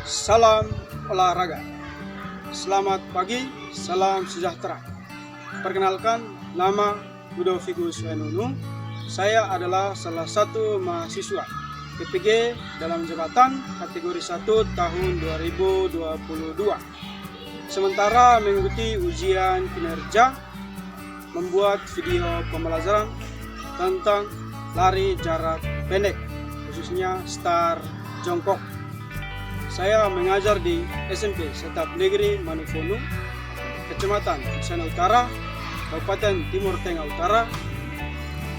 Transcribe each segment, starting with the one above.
Salam olahraga. Selamat pagi, salam sejahtera. Perkenalkan, nama Ludovicus Wenunu. Saya adalah salah satu mahasiswa PPG dalam jabatan kategori 1 tahun 2022. Sementara mengikuti ujian kinerja, membuat video pembelajaran tentang lari jarak pendek, khususnya start jongkok. Saya mengajar di SMP Setap Negeri Manufonu, Kecamatan Sana Utara, Kabupaten Timur Tengah Utara,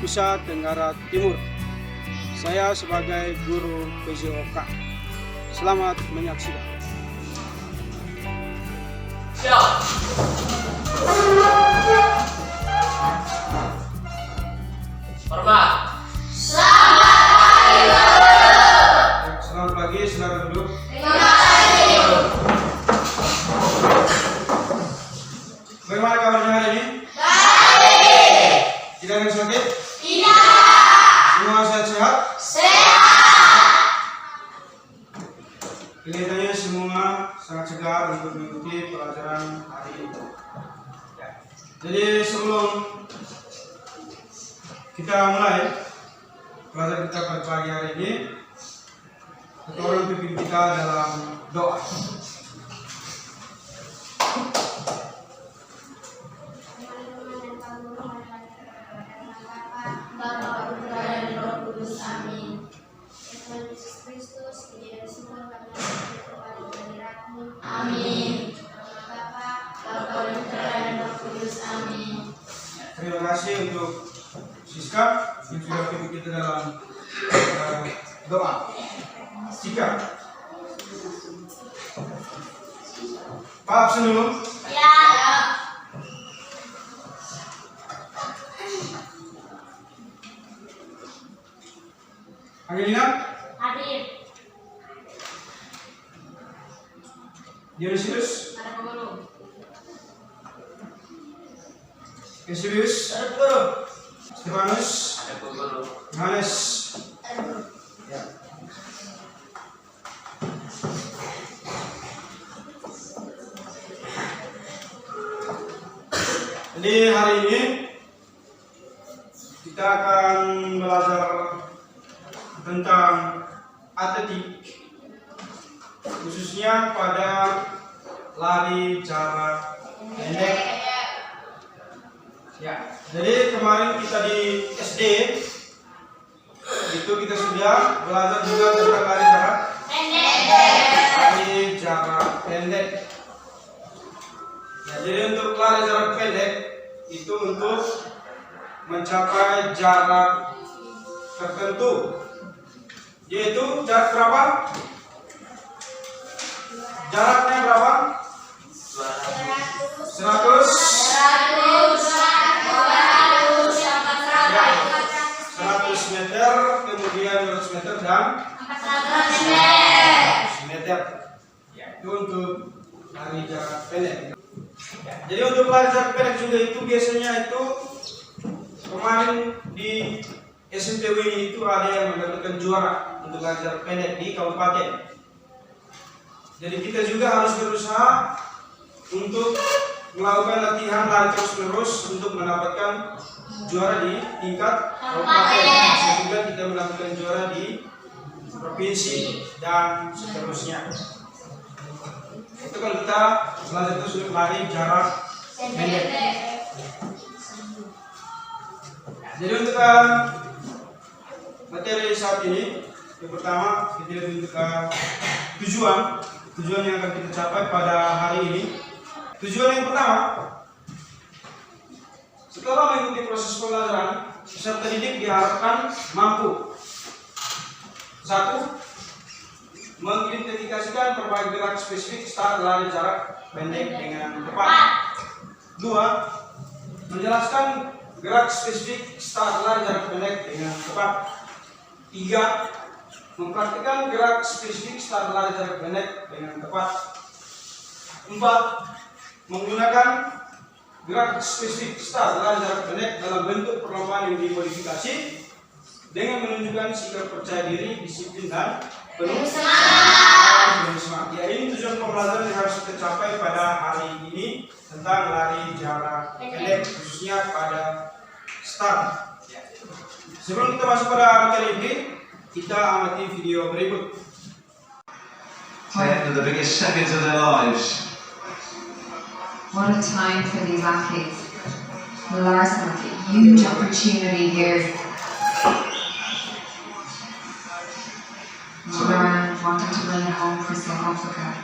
Nusa Tenggara Timur. Saya sebagai guru PJOK. Selamat menyaksikan. Siap. Hormat. Selamat pagi, silakan duduk. Bagaimana kabarnya hari ini? Baik. Tidak ada yang sakit? Tidak. Semua sehat-sehat? Sehat. Kelihatannya semua sangat segar untuk mengikuti pelajaran hari ini. Ya. Jadi sebelum kita mulai pelajaran kita pada pagi hari ini, kita orang pimpin kita dalam doa. Bapa, Putra, dan Roh Kudus. Amin. Ya Tuhan Yesus Kristus, kejadian semua kami kepada kehadirat-Mu. Amin. Bapa, Putra, dan Roh Kudus. Amin. Terima kasih untuk Siska yang sudah pimpin kita dalam doa. Siska, Pak absen dulu. Ya. Angelina, Hadir. Dionysius, Ada pemulung. Eusebius, Stefanus, Yohanes. Ya. Jadi hari ini kita akan belajar tentang atletik, khususnya pada lari jarak pendek. Ya, jadi kemarin kita di SD itu kita sudah belajar juga tentang lari jarak pendek. Ya, jadi untuk lari jarak pendek itu untuk mencapai jarak tertentu, yaitu jarak berapa? Jaraknya berapa? 100 meter, kemudian 200 meter dan 400 meter. Ya, itu untuk lari jarak pendek. Ya, jadi untuk lari jarak pendek juga itu biasanya itu kemarin di SMP Wini itu ada yang mendapatkan juara untuk lari jarak pendek di kabupaten. Jadi kita juga harus berusaha untuk melakukan latihan lari terus-menerus untuk mendapatkan juara di tingkat kabupaten, sehingga kita mendapatkan juara di provinsi dan seterusnya. Itu kalau kita belajar terus untuk lari jarak pendek. Jadi untuk materi saat ini, yang pertama kita lihat untuk tujuan yang akan kita capai pada hari ini. Tujuan yang pertama, setelah mengikuti proses pembelajaran, peserta didik diharapkan mampu: 1. Mengidentifikasikan berbagai gerak spesifik start lari jarak pendek dengan tepat. 2. Menjelaskan gerak spesifik start lari jarak pendek dengan tepat. 3. Mempraktikkan gerak spesifik start lari jarak pendek dengan tepat. 4. Menggunakan gerak spesifik start lari jarak pendek dalam bentuk perlombaan yang dimodifikasi dengan menunjukkan sikap percaya diri, disiplin, dan penuh semangat. dengan semangat. Ya, ini tujuan pembelajaran yang harus kita capai pada hari ini tentang lari jarak pendek, khususnya pada start. Ya. Sebelum kita masuk pada materi ini, kita amati video berikut. 10 of the biggest seconds of their lives. What a time for these athletes. Larson with a huge opportunity here. Moran wanting to bring it home for South Africa.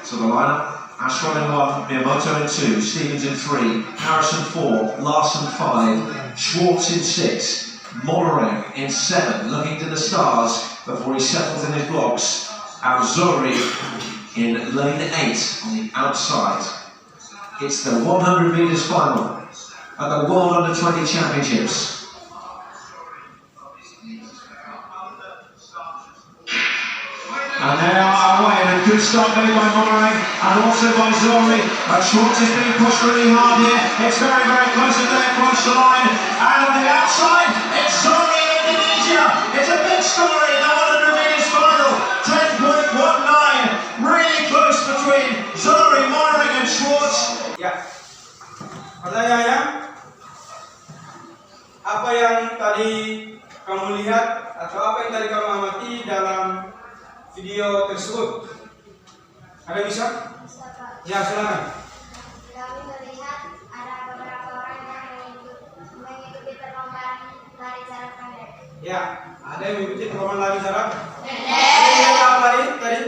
So the lineup: Ashwell in 1, Miyamoto in 2, Stevens in 3, Harrison 4, Larson 5, Schwartz in 6, Mollering in 7, looking to the stars before he settles in his blocks. Alzori in lane 8 on the outside. It's the 100 metres final at the World Under-20 Championships. And now away, and a good start made by Mollering and also by Zori. Schwartz is being pushed really hard here. It's very, very close and they're close to the line. And on the outside, it's Zori in Indonesia. It's a big story in the 100 metres final. 10.19, really close between Zori, Mollering and Schwartz. Ya, pertanyaannya, apa yang tadi kamu lihat atau apa yang tadi kamu amati dalam video tersebut? Ada bisa? Ya, silakan. Kami melihat ada beberapa orang yang mengikuti perlombaan lari jarak pendek. Ya, ada yang mengikuti perlombaan lari jarak pendek. Ada yang lihat apa tadi?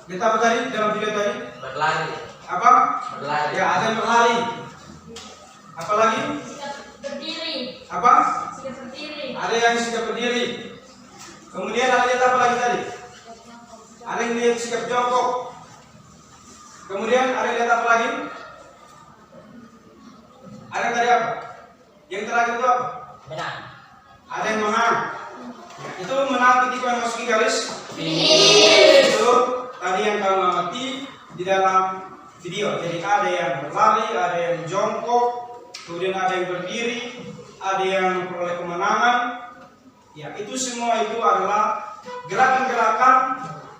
Lihat apa tadi dalam video tadi? Berlari. Apa? Berlari. Ya, ada yang berlari. Apa lagi? Sikap berdiri. Apa? Sikap berdiri. Ada yang sikap berdiri. Kemudian ada lihat apa lagi tadi? Ada yang lihat sikap jongkok. Kemudian ada yang lihat apa lagi? Ada yang tadi apa? Yang terakhir itu apa? Menang. Ada yang menang. Ya, itu menang ketika memasuki garis. Itu tadi yang kamu amati di dalam video. Jadi ada yang berlari, ada yang jongkok, kemudian ada yang berdiri, ada yang memperoleh kemenangan. Ya, itu semua itu adalah gerakan-gerakan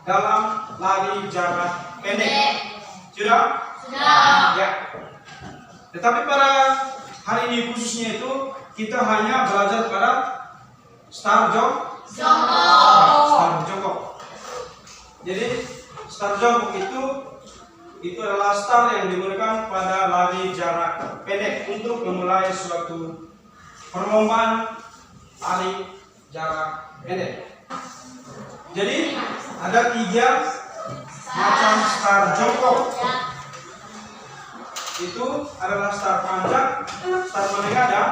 dalam lari jarak pendek. Sudah? Sudah. Ya. Tetapi pada hari ini khususnya itu kita hanya belajar pada start jongkok. Start jongkok. Jadi start jongkok itu adalah start yang digunakan pada lari jarak pendek untuk memulai suatu perlombaan lari jarak pendek. Jadi ada 3 macam start jongkok. Itu adalah start panjang, start menengah dan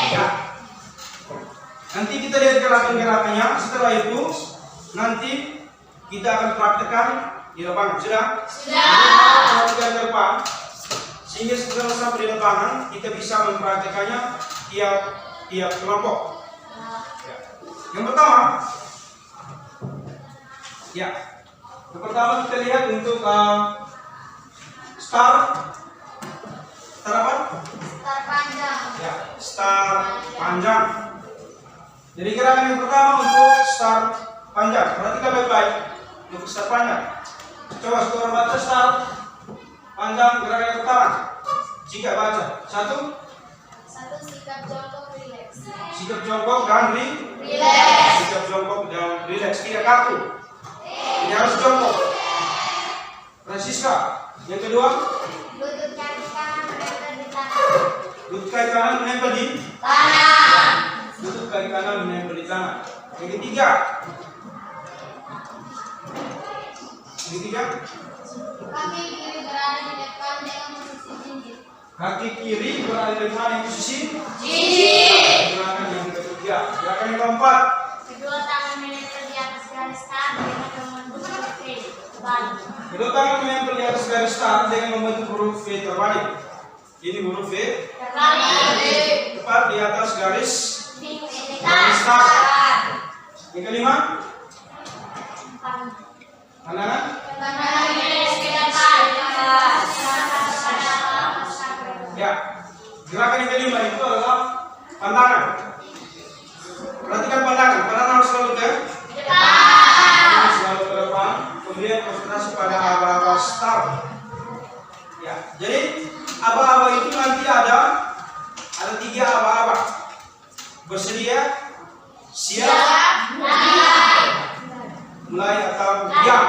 ya. Nanti kita lihat gerakan-gerakannya. Setelah itu nanti kita akan praktekkan di lapangan. Sudah? Praktekkan ke depan. Sehingga setelah sampai di lapangan kita bisa mempraktekannya tiap kelompok. Ya. Yang pertama, kita lihat untuk start apa? Start panjang. Ya, start panjang. Jadi gerakan yang pertama untuk start panjang. Perhatikan baik-baik untuk start panjang. Coba seorang baca start panjang gerakan yang pertama. Jika baca 1, Sikap jongkok rileks. sikap jongkok dan Rileks. sikap jongkok dan rileks, tidak kaku. Tidak harus jongkok. Francisca. Yang kedua, Lutut kaki kanan menempel di tanah. lutut kaki kanan menempel di Tanah. lutut kaki kanan menempel di tanah. Yang ketiga, Kaki kiri berada di depan dengan posisi jinjit. kaki kiri berada di depan yang posisi Jinjit. gerakan yang ketiga. Gerakan yang keempat, Kedua tangan menempel di atas garis start dengan membentuk huruf V. Balik. kedua tangan menempel di atas garis start dengan membentuk huruf V terbalik. Ini huruf V Terbalik. tepat di atas garis Garis start. Yang kelima, pandangan. Pandangan garis ke depan. Ya, gerakan yang kelima itu adalah pandangan. Perhatikan pandangan harus selalu ke Depan. Siap. Mulai atau diam.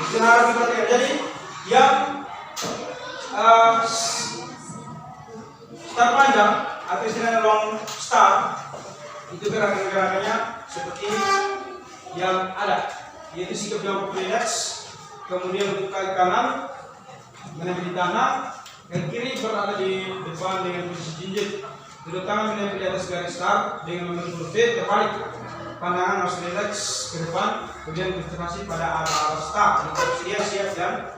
Itu harus diperhatikan. Jadi yang start panjang atau istilahnya long start itu gerakan-gerakannya seperti yang ada, yaitu sikap jongkok relax, kemudian untuk kaki kanan menempel di tanah, kaki kiri berada di depan dengan posisi jinjit, kedua tangan menempel di atas garis start dengan membentuk V terbalik, pandangan harus relax ke depan, kemudian konsentrasi pada arah start. Jadi siap dan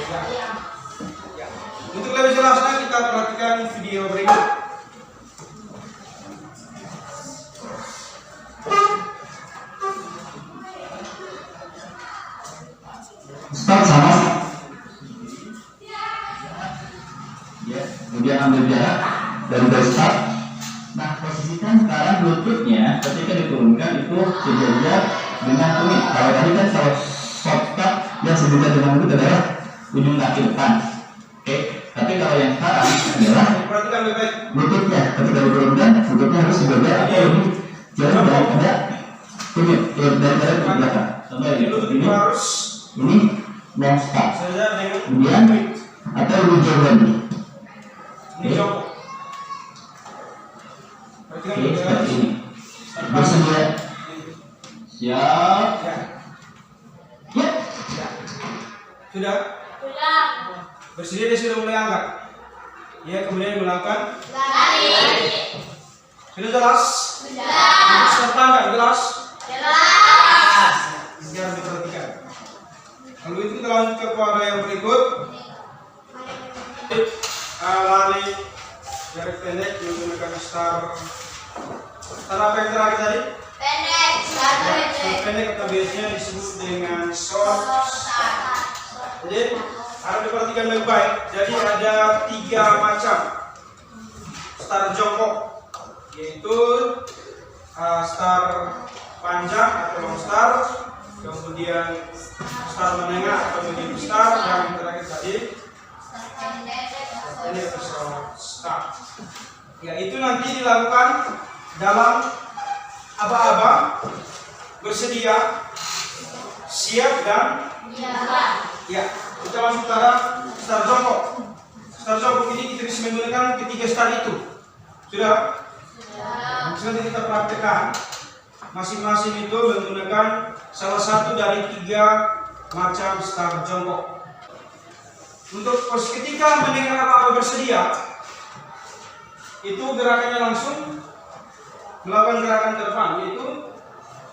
ya. Untuk lebih jelasnya kita perhatikan video berikut. Start sama. Ya, kemudian ambil jarak dari garis start. Nah, posisikan sekarang lututnya ketika diturunkan itu sejajar dengan tumit. Kalau tadi kan short start yang sejajar dengan lutut adalah ujung kaki depan. Oke, tapi kalau yang sekarang adalah Perhatikan baik-baik. lututnya ketika diturunkan lututnya harus sejajar atau lebih jauh daripada tumit, daripada ke belakang. Contoh Jadi lutut itu harus ini long start. sejajar dengan Kemudian atau lebih jauh lagi. ini jongkok. Perhatikan Oke, seperti baik-baik. ini. Bersedia. Siap. Ya. Ya. Sudah? Bersedia, dia sudah mulai angkat. Ya, kemudian melakukan sudah jelas? Sudah pandang jelas? Ini harus diperhatikan. Kalau itu kita lanjut kepada yang berikut. Lari jarak pendek menggunakan start apa yang terakhir tadi? Start pendek atau biasanya disebut dengan short start. Jadi harus diperhatikan baik-baik. Jadi ada 3 macam start jongkok, yaitu start panjang atau long start, kemudian start menengah atau medium start, dan yang terakhir tadi ini short start. Ya, itu nanti dilakukan dalam aba-aba, bersedia, siap dan ya. Kita masuk pada start jongkok. Start jongkok ini kita bisa menggunakan ketiga start itu. Sudah? Nanti kita praktekkan. Masing-masing itu menggunakan salah satu dari 3 macam start jongkok. Untuk ketika mendengar apa-apa bersedia, itu gerakannya langsung melakukan gerakan ke depan, yaitu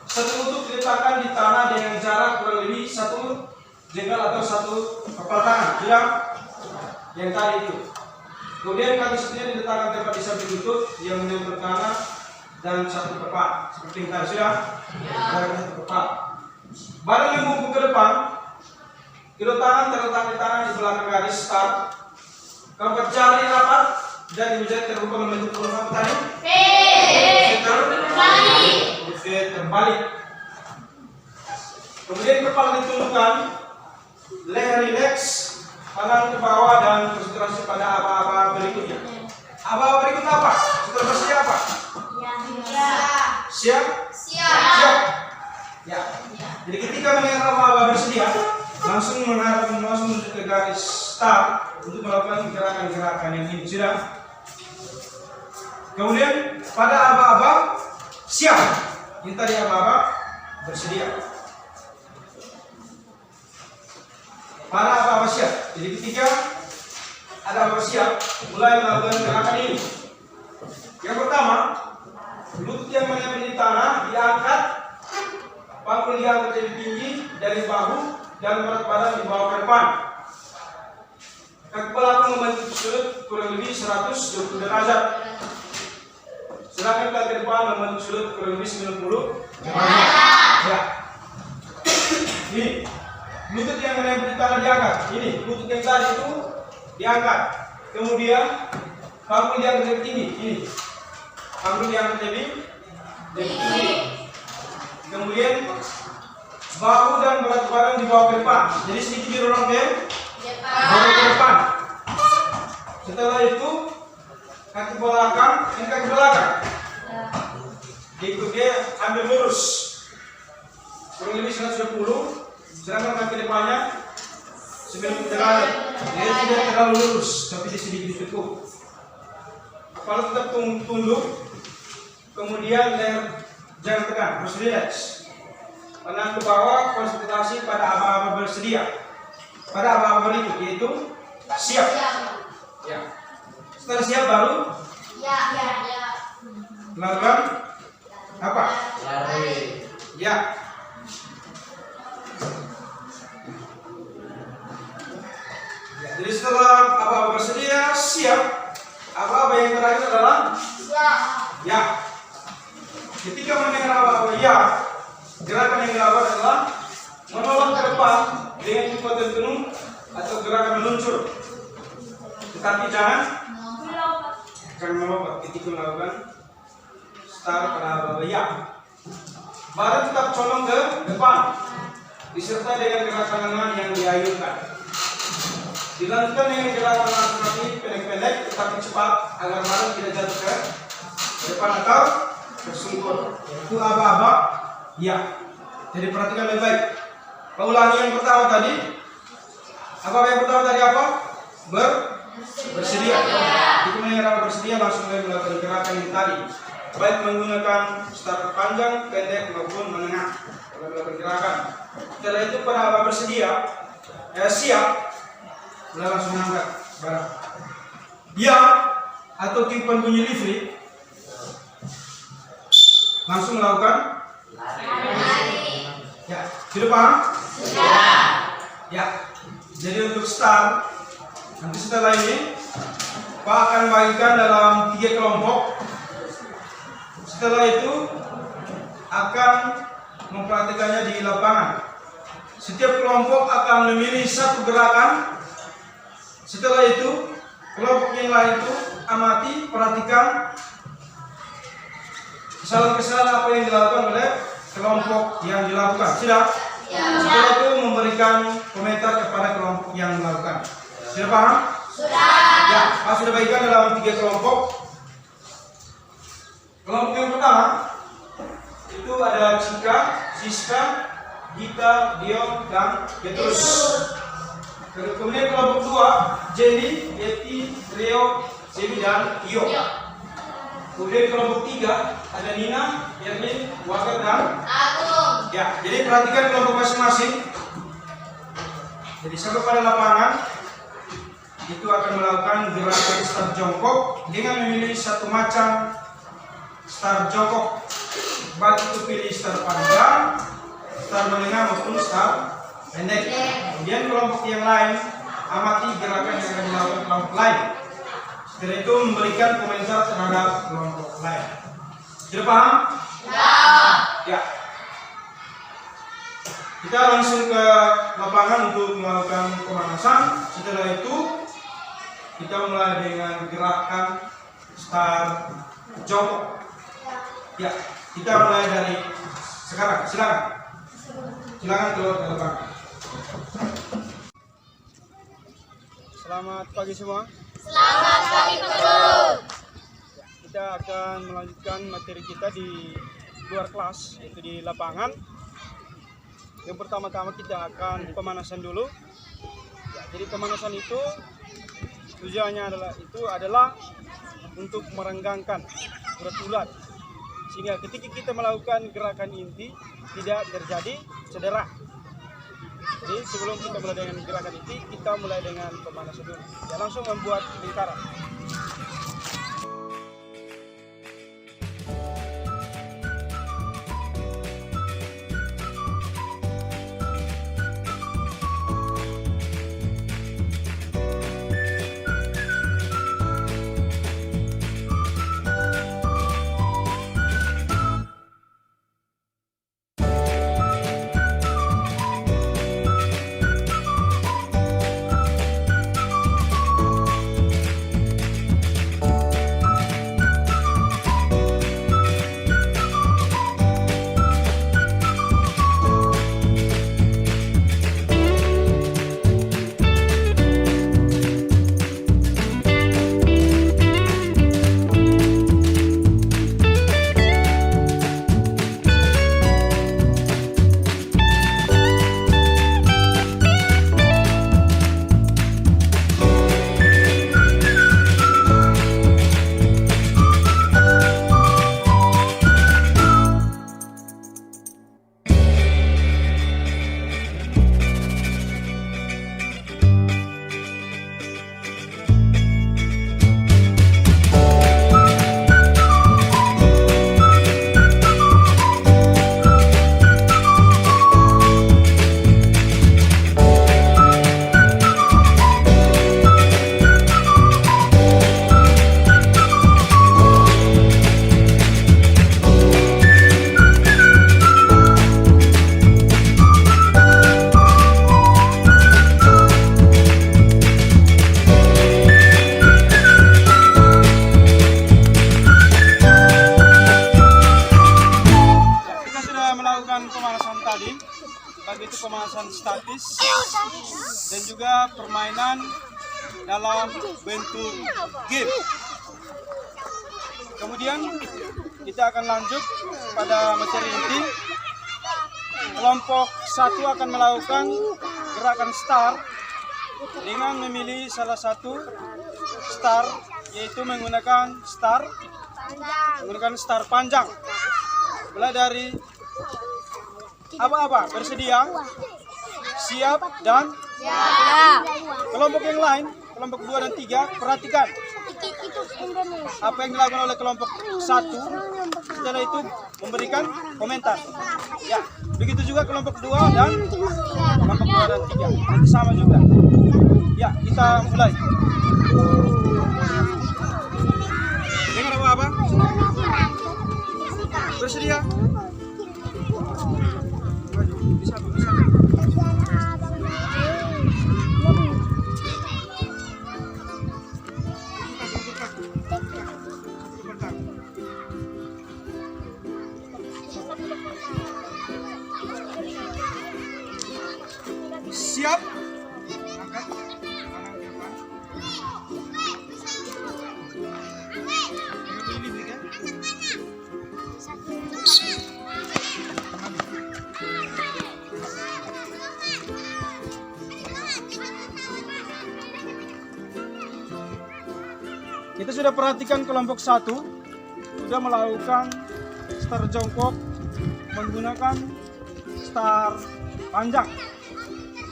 satu lutut diletakkan di tanah dengan jarak kurang lebih 1 jengkal atau 1 kepala tangan, sudah? Yang tadi itu. Kemudian kaki satunya diletakkan tepat di samping lutut yang menempel tanah dan 1 kepala, seperti yang tadi, sudah? Gerakan 1 kepala. Badan membungkuk ke depan, kedua tangan terletak di tanah di belakang garis start. Keempat jari rapat dan menjadi terbuka membentuk huruf apa tadi? Terbalik. Kemudian kepala ditundukkan, leher rileks, tangan ke bawah dan konsentrasi pada aba-aba berikutnya. Aba-aba berikut apa? Sudah bersedia apa? Siap? Siap. Ya. Jadi ketika mendengar aba-aba bersedia, langsung menuju ke garis start untuk melakukan gerakan-gerakan yang ini, sudah? Kemudian pada aba-aba siap. Ini tadi aba-aba bersedia. Pada aba-aba siap. Jadi ketika ada aba-aba siap, mulai melakukan gerakan ini. Yang pertama, lutut yang menempel di tanah diangkat, panggul diangkat lebih tinggi dari bahu dan berat badan dibawa ke depan. Kaki pelaku membentuk sudut kurang lebih 120 derajat. Sedangkan kaki depan membentuk sudut kurang lebih 90 derajat. Ya. Ini lutut yang menempel di tanah diangkat. Ini lutut yang tadi itu diangkat. Kemudian panggul diangkat lebih tinggi. Ini panggul diangkat lebih tinggi. Kemudian bahu dan berat badan dibawa ke depan. Jadi sedikit didorong ke depan. Setelah itu kaki belakang, ini kaki belakang. Ya. Ikut dia ambil lurus. Kurang lebih 120. Sedangkan kaki depannya 90 derajat. Dia tidak terlalu lurus, tapi dia sedikit ditekuk. Kalau tetap tunduk, kemudian leher jangan tekan, harus relax. Tenang ke bawah, konsentrasi pada aba-aba bersedia. Pada aba-aba berikut, yaitu siap. Ya. Setelah siap baru Ya. melakukan apa? Lari. Ya. Ya, jadi setelah aba-aba bersedia, siap. Aba-aba yang terakhir adalah ya. Ketika mendengar aba-aba ya, gerakan yang dilakukan adalah menolong ke depan dengan kekuatan penuh atau gerakan meluncur. Tetapi jangan melompat ketika melakukan start pada aba-aba ya. Badan tetap condong ke depan, disertai dengan gerakan lengan yang diayunkan. Dilanjutkan dengan gerakan lengan kaki pendek-pendek tetapi cepat agar badan tidak jatuh ke depan atau tersungkur. Itu aba-aba ya. Jadi perhatikan baik-baik. Ulangi yang pertama tadi. Aba-aba yang pertama tadi apa? Bersedia. Itu mengenai bersedia langsung melakukan gerakan yang tadi. Baik menggunakan start panjang, pendek maupun menengah dalam melakukan gerakan. Setelah itu pada aba bersedia, siap, mulai langsung angkat barang. Ya atau tiupan bunyi liftrik, langsung melakukan ya. Sudah paham? Ya. Jadi untuk start, nanti setelah ini Pak akan bagikan dalam 3 kelompok. Setelah itu akan mempraktikannya di lapangan. Setiap kelompok akan memilih satu gerakan. Setelah itu kelompok yang lain itu amati, perhatikan kesalahan-kesalahan apa yang dilakukan oleh kelompok yang dilakukan. Sudah? Setelah itu memberikan komentar kepada kelompok yang melakukan. Sudah paham? Sudah. Ya, Pak sudah bagikan dalam 3 kelompok. Kelompok yang pertama itu ada Cika, Siska, Gita, Dion, dan Petrus. Kemudian kelompok 2 Jenny, Eti, Rio, Zemi, dan Iyo. Kemudian kelompok 3 ada Nina, Yerlin, Wakar, dan Agung. Ya, jadi perhatikan kelompok masing-masing. Jadi sampai pada lapangan itu akan melakukan gerakan start jongkok dengan memilih satu macam start jongkok. Baik itu pilih start panjang, start menengah maupun start pendek. Kemudian kelompok yang lain amati gerakan yang akan dilakukan kelompok lain. Setelah itu memberikan komentar terhadap kelompok lain. Sudah paham? Ya. Kita langsung ke lapangan untuk melakukan pemanasan. Setelah itu kita mulai dengan gerakan start jongkok. Ya, kita mulai dari sekarang. Silakan keluar ke lapangan. Selamat pagi semua. Selamat pagi Guru. Kita akan melanjutkan materi kita di luar kelas, yaitu di lapangan. Yang pertama-tama kita akan pemanasan dulu. Ya, jadi pemanasan itu tujuannya adalah untuk merenggangkan urat-urat, sehingga ketika kita melakukan gerakan inti tidak terjadi cedera. Jadi sebelum kita mulai dengan gerakan inti, kita mulai dengan pemanasan dulu. Ya, langsung membuat lingkaran. pemanasan statis dan juga permainan dalam bentuk game. Kemudian kita akan lanjut pada materi inti. Kelompok 1 akan melakukan gerakan start dengan memilih salah satu star, yaitu menggunakan star panjang. Mulai dari apa-apa, bersedia, siap, dan kelompok yang lain, kelompok 2 dan 3, perhatikan apa yang dilakukan oleh kelompok 1. Setelah itu memberikan komentar. Ya, begitu juga kelompok 2 dan kelompok 2 dan 3. Nanti sama juga. Ya, kita mulai. Dengar apa-apa? Bersedia? Bisa. Siap? Angkat tangan ke depan. Pilih ya. Kita sudah perhatikan kelompok 1 sudah melakukan start jongkok menggunakan star panjang.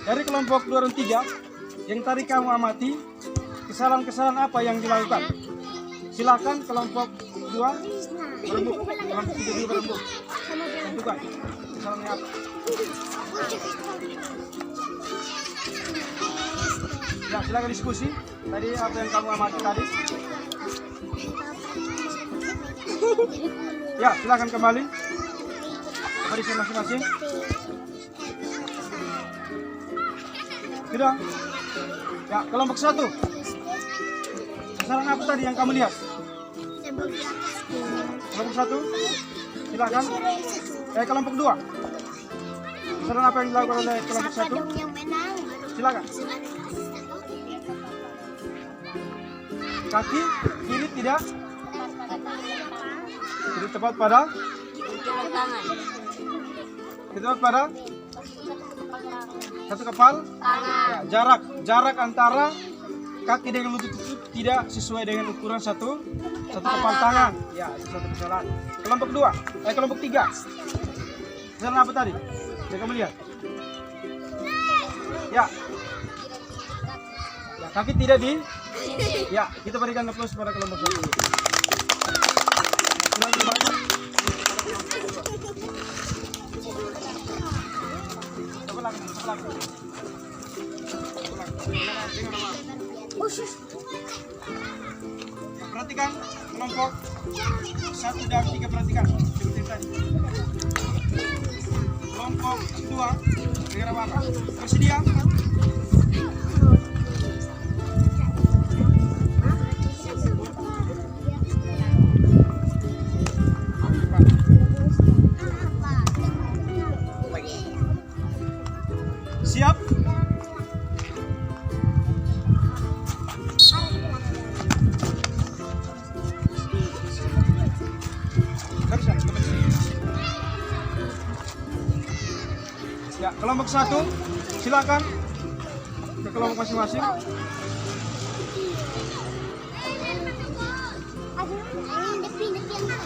Dari kelompok 2 dan 3 yang tadi kamu amati, kesalahan-kesalahan apa yang dilakukan? Silakan kelompok 2 berembuk, kelompok 3 juga berembuk. Tentukan kesalahannya apa? Ya, silakan diskusi. Tadi apa yang kamu amati tadi? Ya, silakan kembali. Barisan masing-masing. Sudah. Ya, kelompok 1. Kesalahan apa tadi yang kamu lihat? Kelompok 1. Silakan. Kelompok 2. Kesalahan apa yang dilakukan oleh kelompok 1? Silakan. Kaki kiri tidak tepat pada satu kepal. Ya, jarak antara kaki dengan lutut itu tidak sesuai dengan ukuran satu kepal tangan. Ya, itu satu kesalahan. Kelompok 2, kelompok 3. Kesalahan apa tadi? Bisa kamu lihat? Ya, kaki tidak di. Ya, kita berikan aplaus pada kelompok 1. Perhatikan kelompok 1 dan 3, perhatikan seperti tadi. Kelompok 2 dengan apa? Bersedia? Siap? Ya, kelompok 1, silakan ke kelompok masing-masing.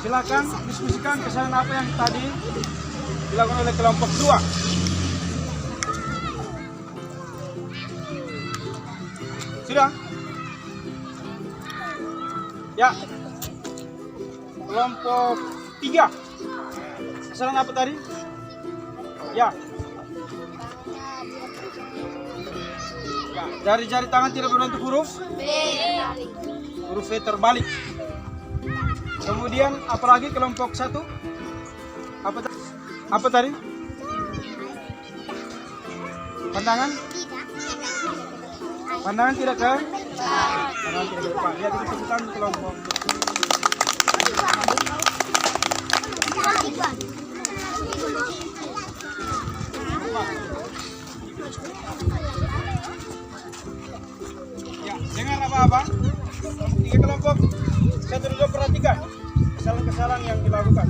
Silakan diskusikan kesalahan apa yang tadi dilakukan oleh kelompok 2. Sudah? Ya. Kelompok 3. Kesalahan apa tadi? Ya. Ya, dari jari tangan tidak berbentuk huruf V terbalik. Kemudian apalagi kelompok 1? Apa tadi? Pandangan tidak ke depan. Ya, kita sebutkan kelompok. kesalahan yang dilakukan.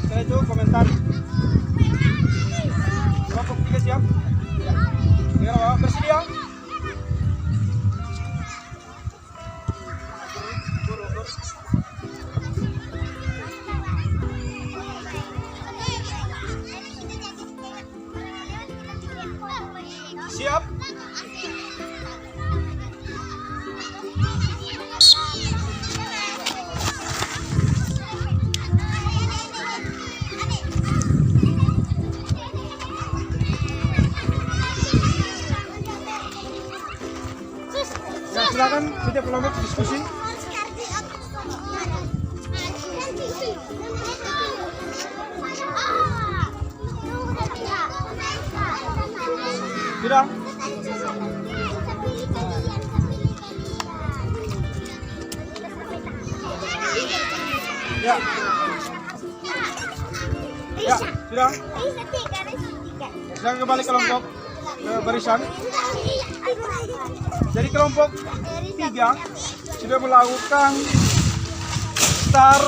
Setelah itu komentar. Kelompok 3 siap? Ya. Dengan Bapak bersedia? Siap? Ya, silakan setiap kelompok diskusi. Sudah? Ya. Ya, sudah. Silakan kembali kelompok ke barisan. Jadi kelompok 3 sudah melakukan start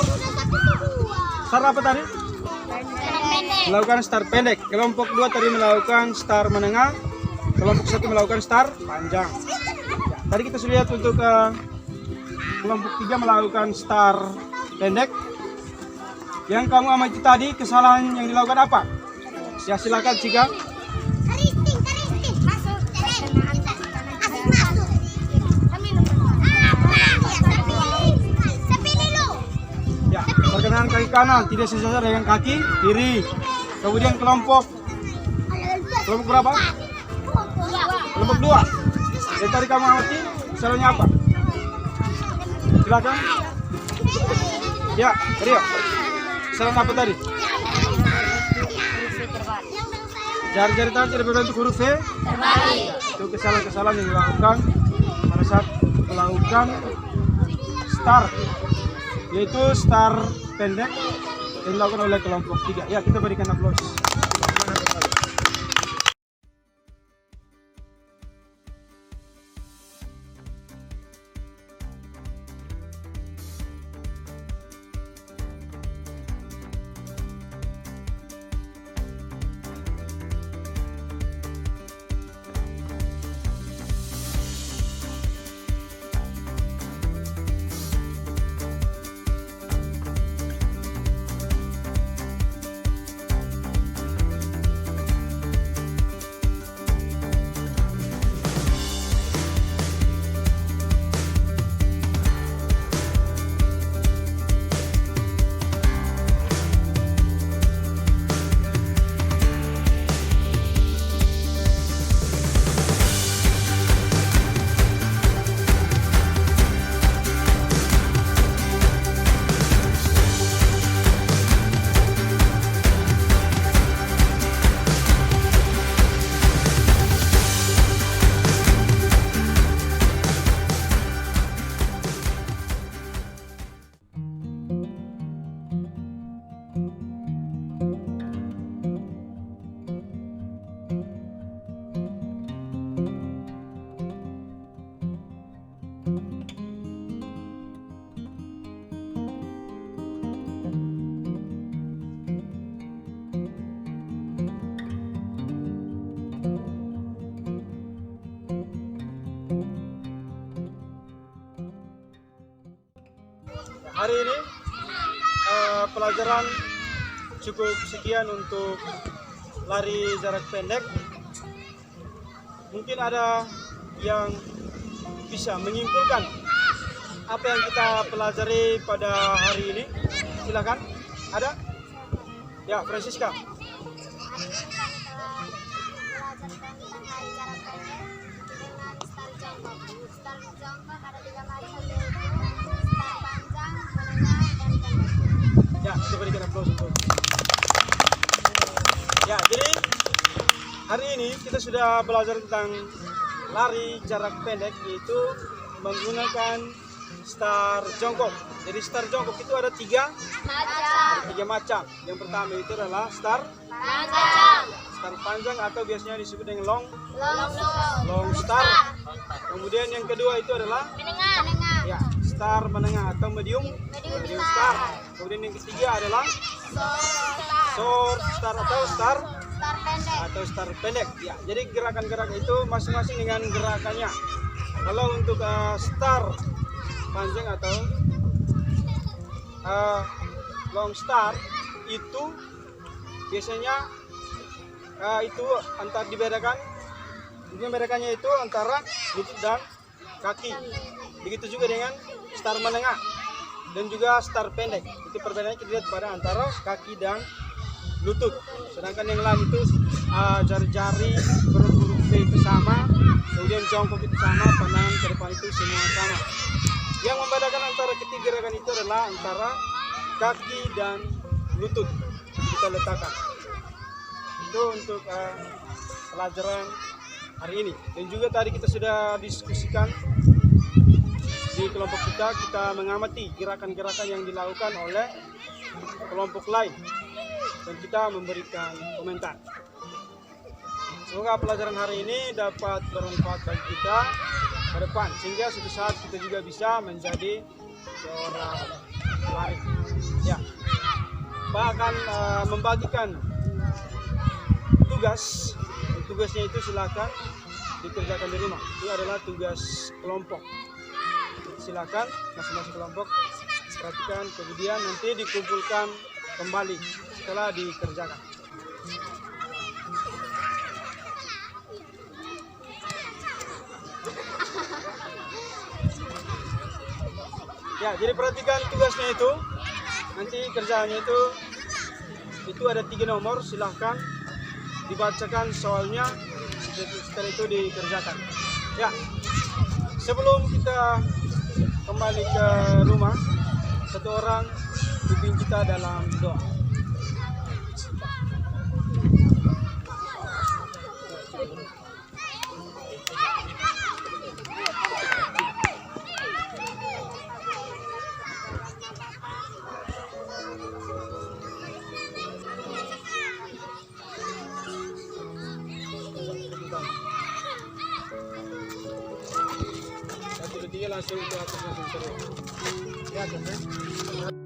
apa tadi? Melakukan start pendek. Kelompok 2 tadi melakukan start menengah. Kelompok 1 melakukan start panjang. Ya, tadi kita sudah lihat untuk kelompok 3 melakukan start pendek. Yang kamu amati tadi kesalahan yang dilakukan apa? Ya, silakan jika ya, perkenalan kaki kanan tidak sesuai dengan kaki kiri. Kemudian kelompok berapa? Kelompok 2. Yang tadi kamu amati kesalahannya apa? Silakan. Ya, Rio. Kesalahan apa tadi? Jari-jari tangan tidak berbentuk huruf V terbalik. Itu kesalahan-kesalahan yang dilakukan pada saat melakukan start, yaitu start pendek yang dilakukan oleh kelompok 3. Ya, kita berikan aplaus. Hari ini pelajaran cukup sekian untuk lari jarak pendek. Mungkin ada yang bisa menyimpulkan apa yang kita pelajari pada hari ini. Silakan. Ada? Ya, Francisca. Ya, kita berikan aplaus untuk. Ya, jadi hari ini kita sudah belajar tentang lari jarak pendek, yaitu menggunakan start jongkok. Jadi start jongkok itu ada tiga macam. Yang pertama itu adalah start panjang atau biasanya disebut dengan long start. Kemudian yang kedua itu adalah ya, star menengah atau medium star. Kemudian yang ketiga adalah short star atau star pendek. Ya, jadi gerakan-gerakan itu masing-masing dengan gerakannya. Kalau untuk star panjang atau long star itu biasanya itu dibedakannya itu antara lutut dan kaki. Begitu juga dengan star menengah dan juga star pendek. Itu perbedaannya kita lihat pada antara kaki dan lutut. Sedangkan yang lain itu jari-jari huruf V itu sama, kemudian jongkok itu sama, pandangan ke depan itu semua sama. Yang membedakan antara ketiga gerakan itu adalah antara kaki dan lutut kita letakkan. Itu untuk pelajaran hari ini. Dan juga tadi kita sudah diskusikan di kelompok kita mengamati gerakan-gerakan yang dilakukan oleh kelompok lain dan kita memberikan komentar. Semoga pelajaran hari ini dapat bermanfaat bagi kita ke depan, sehingga suatu saat kita juga bisa menjadi seorang pelari. Ya, bahkan membagikan tugasnya itu silakan dikerjakan di rumah. Itu adalah tugas kelompok. Silakan masing-masing kelompok perhatikan, kemudian nanti dikumpulkan kembali setelah dikerjakan. Ya, jadi perhatikan tugasnya itu. Nanti kerjaannya itu ada 3 nomor. Silahkan dibacakan soalnya, setelah itu dikerjakan. Ya, sebelum kita kembali ke rumah, satu orang pimpin kita dalam doa. Satu, dua, tiga, langsung ke atas langsung terus. Ya,